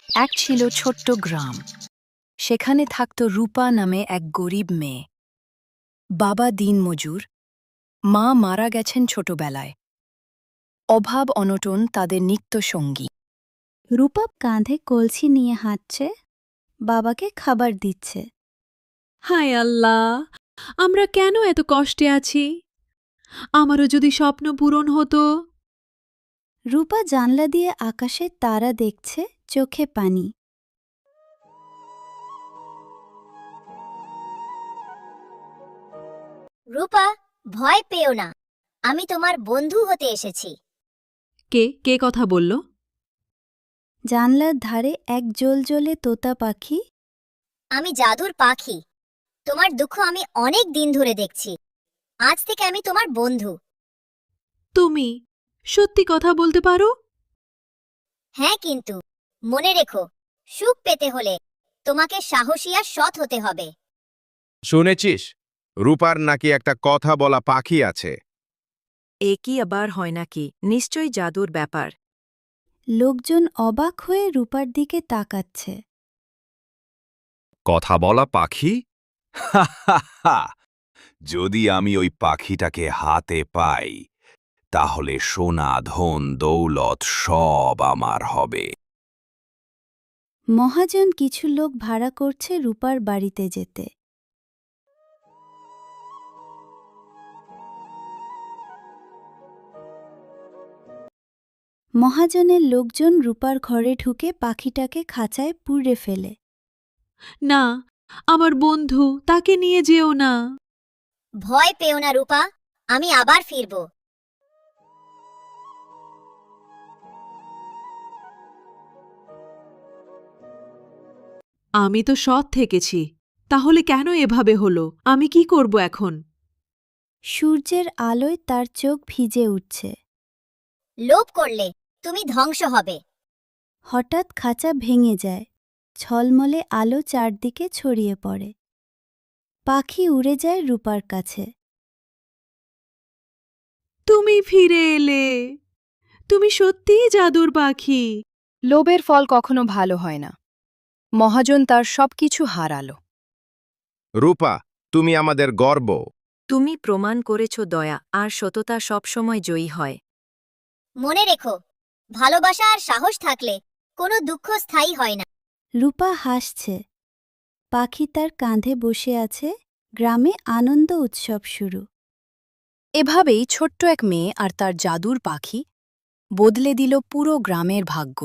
এক ছিল ছোট্ট গ্রাম। সেখানে থাকত রূপা নামে এক গরিব মেয়ে। বাবা দিনমজুর, মা মারা গেছেন ছোটবেলায়। অভাব অনটন তাদের নিত্য সঙ্গী। রূপা কাঁধে কলসি নিয়ে হাঁটছে, বাবাকে খাবার দিচ্ছে। হায় আল্লাহ, আমরা কেন এত কষ্টে আছি? আমারও যদি স্বপ্ন পূরণ হতো। রূপা জানলা দিয়ে আকাশের তারা দেখছে, চোখে পানি। রূপা, ভয় পেও না, আমি তোমার বন্ধু হতে এসেছি। কে কে কথা বলল? জানলার ধারে এক জ্বলজ্বলে তোতা পাখি। আমি জাদুর পাখি, তোমার দুঃখ আমি অনেক দিন ধরে দেখছি। আজ থেকে আমি তোমার বন্ধু। তুমি সত্যি কথা বলতে পারো? হ্যাঁ, কিন্তু মনে রেখো, সুখ পেতে হলে তোমাকে সাহসী আর সৎ হতে হবে। শুনেছিস রূপার নাকি একটা কথা বলা পাখি আছে? এ কি আবার হয় নাকি? নিশ্চয়ই জাদুর ব্যাপার। লোকজন অবাক হয়ে রূপার দিকে তাকাচ্ছে। কথা বলা পাখি? যদি আমি ওই পাখিটাকে হাতে পাই, তাহলে সোনা ধন দৌলত সব আমার হবে। মহাজন কিছু লোক ভাড়া করছে রূপার বাড়িতে যেতে। মহাজনের লোকজন রূপার ঘরে ঢুকে পাখিটাকে খাঁচায় পুড়ে ফেলে। না, আমার বন্ধু, তাকে নিয়ে যেও না। ভয় পেও না রূপা, আমি আবার ফিরব। আমি তো সৎ থেকেছি, তাহলে কেন এভাবে হলো? আমি কি করব এখন? সূর্যের আলোয় তার চোখ ভিজে উঠছে। লোভ করলে তুমি ধ্বংস হবে। হঠাৎ খাঁচা ভেঙে যায়, ঝলমলে আলো চারদিকে ছড়িয়ে পড়ে। পাখি উড়ে যায় রূপার কাছে। তুমি ফিরে এলে। তুমি সত্যিই জাদুর পাখি। লোভের ফল কখনো ভালো হয় না। মহাজন তার সবকিছু হারালো। রূপা, তুমি আমাদের গর্ব। তুমি প্রমাণ করেছ দয়া আর সততা সবসময় জয়ী হয়। মনে রেখো, ভালোবাসা আর সাহস থাকলে কোনো দুঃখ স্থায়ী হয় না। রূপা হাসছে, পাখি তার কাঁধে বসে আছে, গ্রামে আনন্দ উৎসব শুরু। এভাবেই ছোট্ট এক মেয়ে আর তার জাদুর পাখি বদলে দিল পুরো গ্রামের ভাগ্য।